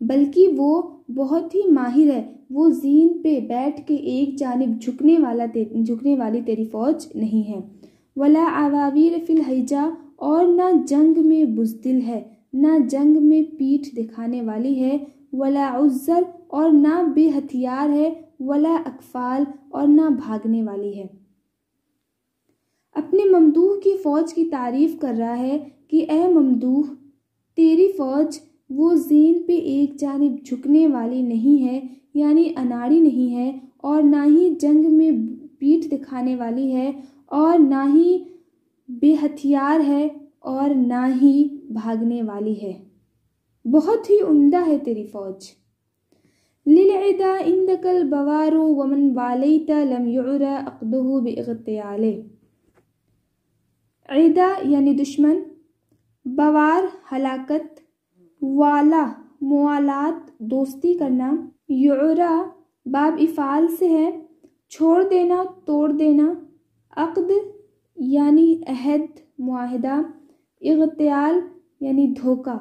بلکہ وہ بہت ہی ماہر ہے، وہ زین پہ بیٹھ کے ایک جانب جھکنے والی تیری فوج نہیں ہے۔ ولا عواویر فی الحجہ، اور نہ جنگ میں بزدل ہے، نہ جنگ میں پیٹھ دکھانے والی ہے۔ ولا عذر، اور نہ بے ہتھیار ہے۔ ولا اکفال، اور نہ بھاگنے والی ہے۔ اپنے ممدوح کی فوج کی تعریف کر رہا ہے کہ اے ممدوح، تیری فوج وہ زین پہ ایک جانب جھکنے والی نہیں ہے، یعنی اناڑی نہیں ہے، اور نہ ہی جنگ میں پیٹھ دکھانے والی ہے، اور نہ ہی بے ہتھیار ہے، اور نہ ہی بھاگنے والی ہے۔ بہت ہی عمدہ ہے تیری فوج۔ للعدا عندک البوار ومن والیت لم یعر عقدہ باغتیال۔ عدا یعنی دشمن، بوار ہلاکت، والا موالات دوستی کرنا، یعرا باب افعال سے ہے چھوڑ دینا، توڑ دینا، عقد یعنی عہد معاہدہ، اغتیال یعنی دھوکہ،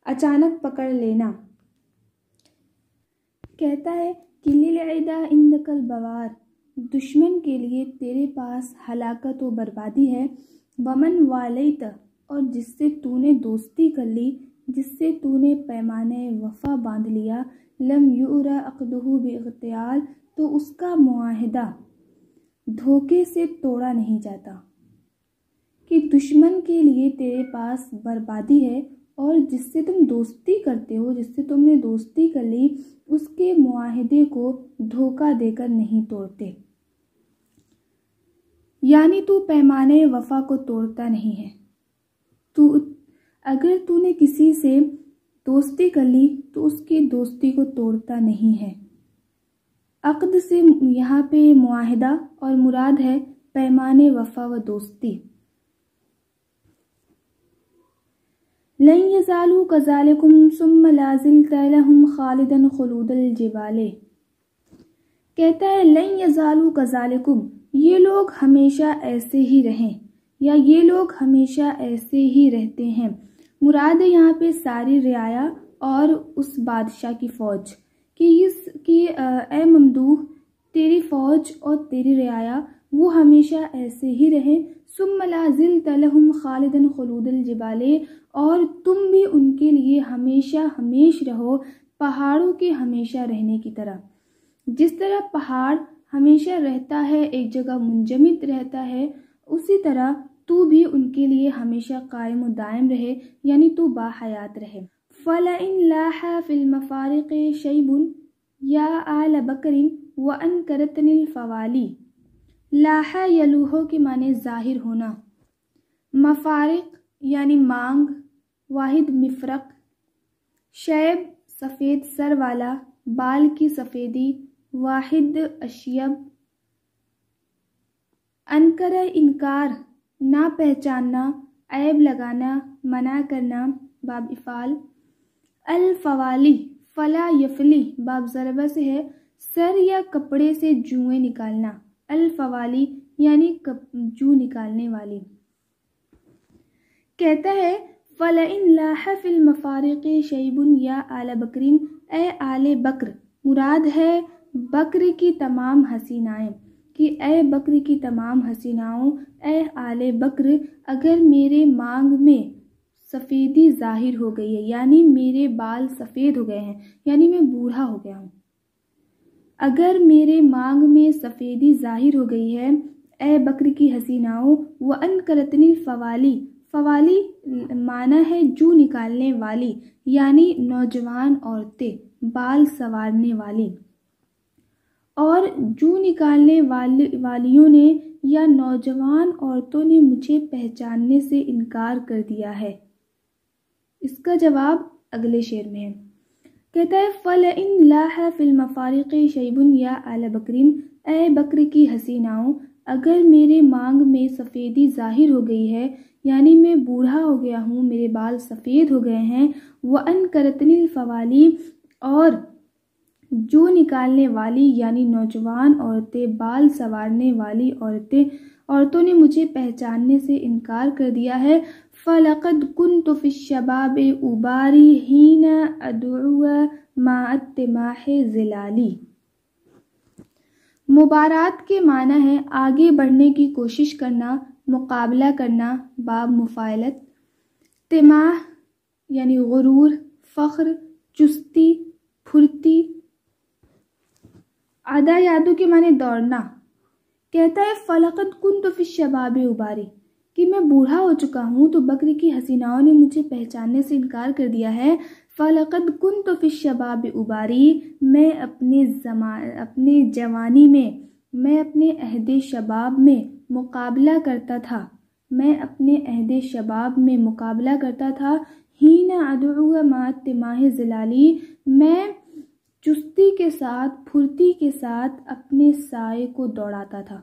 اچانک پکڑ لینا۔ کہتا ہے کہ للعدا عندک البوار، دشمن کے لیے تیرے پاس ہلاکت و بربادی ہے، ومن والیت، اور جس سے تو نے دوستی کر لی، جس سے تو نے پیمانہ وفا باندھ لیا، لم یعر عقدہ باغتیال، تو اس کا معاہدہ دھوکے سے توڑا نہیں جاتا۔ کہ دشمن کے لیے تیرے پاس بربادی ہے، اور جس سے تم دوستی کرتے ہو، جس سے تم نے دوستی کر لی، اس کے معاہدے کو دھوکہ دے کر نہیں توڑتے، یعنی تو پیمانے وفا کو توڑتا نہیں ہے۔ اگر تو نے کسی سے دوستی کر لی تو اس کی دوستی کو توڑتا نہیں ہے۔ عقد سے یہاں پہ معاہدہ اور مراد ہے پیمانے وفا و دوستی۔ لن یزالوا کذالکم ثم لا زلت لهم خالدا خلود الجبال۔ کہتا ہے لن یزالوا کذالکم، یہ لوگ ہمیشہ ایسے ہی رہیں، یا یہ لوگ ہمیشہ ایسے ہی رہتے ہیں۔ مراد ہے یہاں پہ ساری رعایا اور اس بادشاہ کی فوج، کہ اے ممدوح، تیری فوج اور تیری رعایا وہ ہمیشہ ایسے ہی رہیں۔ ثم لا زلت لهم خالدا خلود الجبال، اور تم بھی ان کے لیے ہمیشہ ہمیش رہو پہاڑوں کے ہمیشہ رہنے کی طرح۔ جس طرح پہاڑ ہمیشہ رہتا ہے، ایک جگہ منجمد رہتا ہے، اسی طرح تو بھی ان کے لیے ہمیشہ قائم و دائم رہے، یعنی تو باحیات رہے۔ فَلَئِن لَاحَ فِي الْمَفَارِقِ شَيْبٌ يَا آلَ بَكْرٍ وَأَنْكَرَتْنِ الْفَوَالِي۔ لاح یلوح کے معنی ظاہر ہونا، مفارق یعنی مانگ، واحد مفرق، شیب سفید سر والا، بال کی سفیدی، واحد اشیب، انکر انکار، نہ پہچاننا، عیب لگانا، منع کرنا، باب افعال، الفوالی، فلا یفلی باب ضربہ سے ہے سر یا کپڑے سے جوئیں نکالنا، الفوالی یعنی جو نکالنے والی۔ کہتا ہے فَلَئِن لَاحَ فِي الْمَفَارِقِ شَيْبٌ يَا آلَ بَكْرٍ، اے آل بکر، مراد ہے بکر کی تمام حسینائیں، کہ اے بکر کی تمام حسیناؤں، اے آل بکر، اگر میرے مانگ میں سفیدی ظاہر ہو گئی ہے، یعنی میرے بال سفید ہو گئے ہیں، یعنی میں بوڑھا ہو گیا ہوں، اگر میرے مانگ میں سفیدی ظاہر ہو گئی ہے، اے بکر کی حسیناؤں، وَأَنْكَرَتْنِ الْفَوَالِي، فوالی معنی ہے جو نکالنے والی، یعنی نوجوان عورتیں، بال سنوارنے والی، اور جو نکالنے والیوں نے یا نوجوان عورتوں نے مجھے پہچاننے سے انکار کر دیا ہے۔ اس کا جواب اگلے شعر میں ہے۔ کہتا ہے فَلَئِن لَاحَ فِي الْمَفَارِقِ شَيْبٌ يَا آلَ بَكْرٍ، اے بکر کی حسیناؤں، اگر میرے مانگ میں سفیدی ظاہر ہو گئی ہے، یعنی میں بوڑھا ہو گیا ہوں، میرے بال سفید ہو گئے ہیں، وَأَنْكَرَتْنِ الْفَوَالِي، اور جو نکالنے والی یعنی نوجوان عورتیں، بال سنوارنے والی عورتوں نے مجھے پہچاننے سے انکار کر دیا ہے، فلقد كنت في الشباب أباري حين أدعو مع التماح ظلالی۔ مبارات کے معنی ہے آگے بڑھنے کی کوشش کرنا، مقابلہ کرنا، باب مفاعلت۔ تماح یعنی غرور، فخر، چستی، پھرتی۔ عدا یادو کے معنی دوڑنا۔ کہتا ہے فلقد کنت فی الشباب اباری، کہ میں بوڑھا ہو چکا ہوں تو بکر کی حسیناؤں نے مجھے پہچاننے سے انکار کر دیا ہے۔ فلقد کنت فی الشباب اباری، میں اپنے جوانی میں، میں اپنے عہد شباب میں مقابلہ کرتا تھا، میں اپنے عہد شباب میں مقابلہ کرتا تھا۔ حین ادعو مع التماح ظلالی، میں چستی کے ساتھ، پھرتی کے ساتھ اپنے سائے کو دوڑاتا تھا۔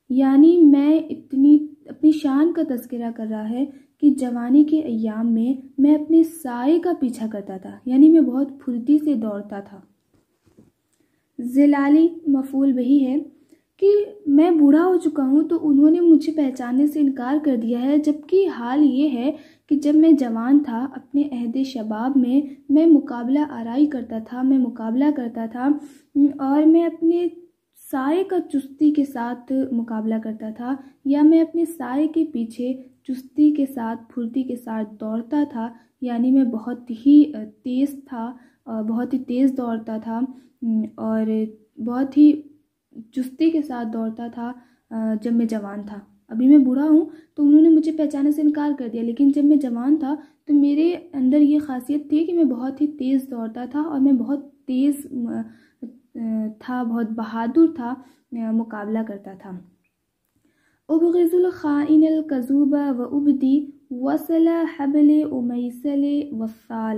یعنی میں اپنی شان کا تذکرہ کر رہا ہے کہ جوانی کے ایام میں اپنے سائے کا پیچھا کرتا تھا، یعنی میں بہت پھرتی سے دوڑتا تھا۔ ظلالی مفعول بہی ہے کہ میں بوڑھا ہو چکا ہوں تو انہوں نے مجھے پہچاننے سے انکار کر دیا ہے، جبکہ حال یہ ہے کہ جب میں جوان تھا اپنے عہد شباب میں مقابلہ آرائی کرتا تھا، میں مقابلہ کرتا تھا اور میں اپنے سائے کا چستی کے ساتھ مقابلہ کرتا تھا، یا میں اپنے سائے کے پیچھے چستی کے ساتھ، پھرتی کے ساتھ دوڑتا تھا، یعنی میں بہت ہی تیز تھا اور بہت ہی تیز دوڑتا تھا اور بہت ہی چستی کے ساتھ دوڑتا تھا جب میں جوان تھا۔ ابھی میں بوڑھا ہوں تو انہوں نے مجھے پہچانے سے انکار کر دیا، لیکن جب میں جوان تھا تو میرے اندر یہ خاصیت تھی کہ میں بہت ہی تیز دوڑتا تھا اور میں بہت تیز تھا، بہت بہادر تھا، مقابلہ کرتا تھا۔ ابغض الخائن الکذوب و ابدی وصل حبل امیسل وصال۔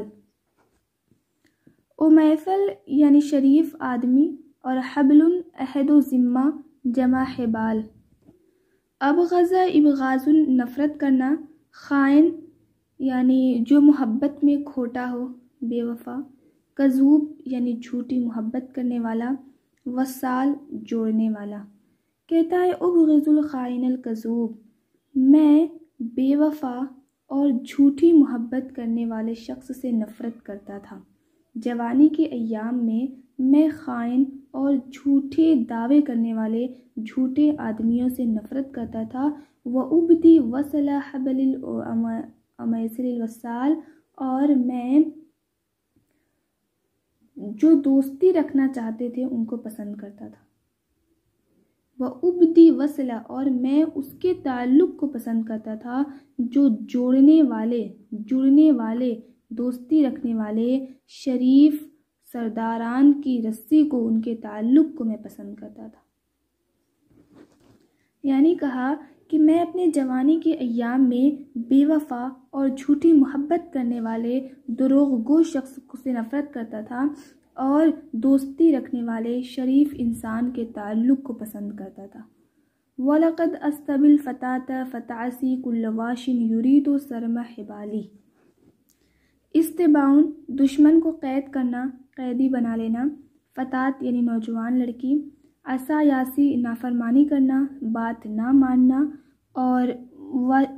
امیفل یعنی شریف آدمی اور حبل عہد و ذمہ جمع حبال۔ ابغض ابغاز نفرت کرنا، خائن یعنی جو محبت میں کھوٹا ہو، بے وفا، کذوب یعنی جھوٹی محبت کرنے والا، وصال جوڑنے والا۔ کہتا ہے ابغض الخائن الکذوب، میں بے وفا اور جھوٹی محبت کرنے والے شخص سے نفرت کرتا تھا۔ جوانی کے ایام میں خائن اور جھوٹے دعوے کرنے والے جھوٹے آدمیوں سے نفرت کرتا تھا۔ وَأُبْدِي وَصَلَ حَبْلِ الْأَمَيْسِرِ الْوَصَّالِ، اور میں جو دوستی رکھنا چاہتے تھے ان کو پسند کرتا تھا۔ وَأُبْدِي وَصَلَ، اور میں اس کے تعلق کو پسند کرتا تھا جو جڑنے والے دوستی رکھنے والے شریف سرداران کی رسی کو، ان کے تعلق کو میں پسند کرتا تھا۔ یعنی کہا کہ میں اپنے جوانی کے ایام میں بے وفا اور جھوٹی محبت کرنے والے دروغ گو شخص سے نفرت کرتا تھا اور دوستی رکھنے والے شریف انسان کے تعلق کو پسند کرتا تھا۔ وَلَقَدْ أَسْتَبِي الْفَتَاةَ فَتَعْسِي كُلَّ وَاشٍ يُرِيدُ سَرْمَ حِبَالِي۔ استباؤن دشمن کو قید کرنا، قیدی بنا لینا، فتات یعنی نوجوان لڑکی، عصا یاسی نافرمانی کرنا، بات نہ ماننا، اور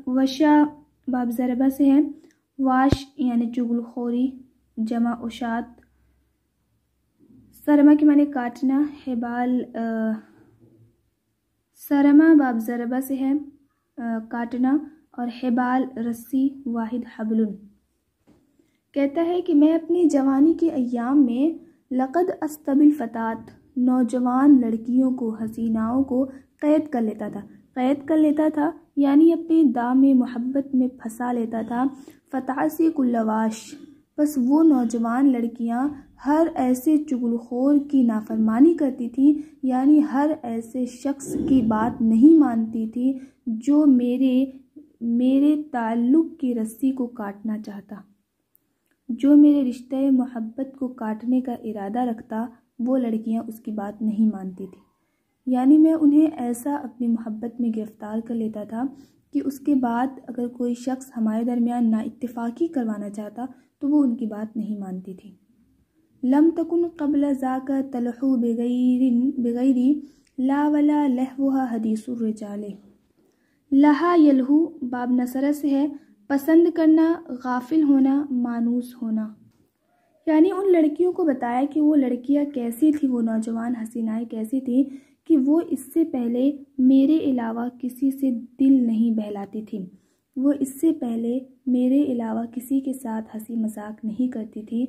وشا باب ضربہ سے ہے، واش یعنی چغل خوری جمع اشاعت، سرما کے معنی کاٹنا، حبال سرما باب ضربہ سے ہے کاٹنا، اور حبال رسی، واحد حبلن۔ کہتا ہے کہ میں اپنی جوانی کے ایام میں لقد استبی الفتات، نوجوان لڑکیوں کو، حسیناؤں کو قید کر لیتا تھا یعنی اپنے دام محبت میں پھنسا لیتا تھا۔ فتعسی کل واش، بس وہ نوجوان لڑکیاں ہر ایسے چغل خور کی نافرمانی کرتی تھیں، یعنی ہر ایسے شخص کی بات نہیں مانتی تھی جو میرے تعلق کی رسی کو کاٹنا چاہتا، جو میرے رشتہ محبت کو کاٹنے کا ارادہ رکھتا، وہ لڑکیاں اس کی بات نہیں مانتی تھیں۔ یعنی میں انہیں ایسا اپنی محبت میں گرفتار کر لیتا تھا کہ اس کے بعد اگر کوئی شخص ہمارے درمیان نا اتفاقی کروانا چاہتا تو وہ ان کی بات نہیں مانتی تھی۔ لم تکن قبل ذاک تلحو بغیری لا ولا لہوها حدیث الرجال۔ لہا یلہو باب نصرہ سے ہے، پسند کرنا، غافل ہونا، مانوس ہونا۔ یعنی ان لڑکیوں کو بتایا کہ وہ لڑکیاں کیسی تھیں، وہ نوجوان حسینائیں کیسی تھیں کہ وہ اس سے پہلے میرے علاوہ کسی سے دل نہیں بہلاتی تھیں، وہ اس سے پہلے میرے علاوہ کسی کے ساتھ ہنسی مذاق نہیں کرتی تھی،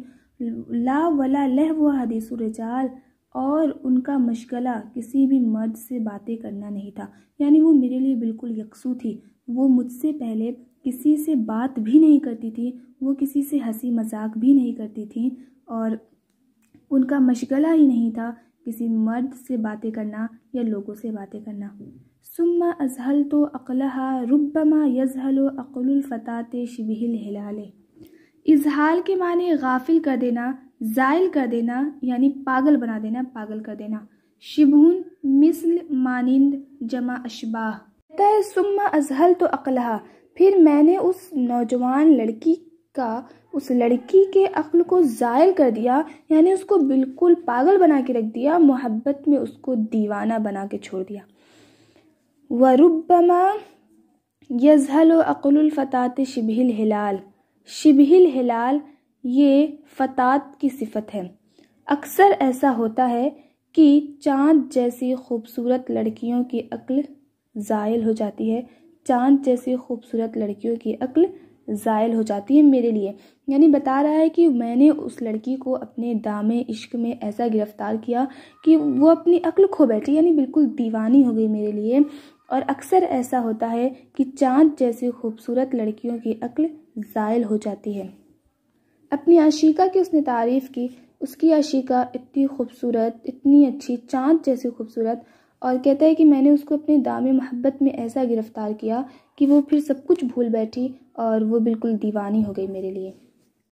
لا ولا لہو حدیث الرجال، اور ان کا مشغلہ کسی بھی مرد سے باتیں کرنا نہیں تھا۔ یعنی وہ میرے لیے بالکل یکسو تھی، وہ مجھ سے پہلے کسی سے بات بھی نہیں کرتی تھی، وہ کسی سے ہنسی مذاق بھی نہیں کرتی تھیں، اور ان کا مشغلہ ہی نہیں تھا کسی مرد سے باتیں کرنا یا لوگوں سے باتیں کرنا۔ ثم اذہلت عقلها ربما یذہل عقل الفتاة شبہ الہلال۔ اذہال کے معنی غافل کر دینا، زائل کر دینا، یعنی پاگل بنا دینا، پاگل کر دینا۔ شبہن مثل، مانند، جمع اشباہ۔ کہتا ہے ثم اذہلت عقلها، پھر میں نے اس نوجوان لڑکی کے عقل کو زائل کر دیا، یعنی اس کو بالکل پاگل بنا کے رکھ دیا، محبت میں اس کو دیوانہ بنا کے چھوڑ دیا۔ وَرُبَّمَا يَذْهَلُ عَقْلُ الْفَتَاةِ شِبْهِ الْهِلَالِ، شِبْهِ الْهِلَال یہ فتات کی صفت ہے۔ اکثر ایسا ہوتا ہے کہ چاند جیسی خوبصورت لڑکیوں کی عقل زائل ہو جاتی ہے، چاند جیسی خوبصورت لڑکیوں کی عقل زائل ہو جاتی ہے میرے لیے۔ یعنی بتا رہا ہے کہ میں نے اس لڑکی کو اپنے دام عشق میں ایسا گرفتار کیا کہ وہ اپنی عقل کھو بیٹھی، یعنی بالکل دیوانی ہو گئی میرے لیے۔ اور اکثر ایسا ہوتا ہے کہ چاند جیسی خوبصورت لڑکیوں کی عقل زائل ہو جاتی ہے۔ اپنی عشیقہ کی اس نے تعریف کی، اس کی عشیقہ اتنی خوبصورت، اتنی اچھی، چاند جیسی خوبصورت، اور کہتا ہے کہ میں نے اس کو اپنے دام محبت میں ایسا گرفتار کیا کہ وہ پھر سب کچھ بھول بیٹھی اور وہ بالکل دیوانی ہو گئی میرے لیے۔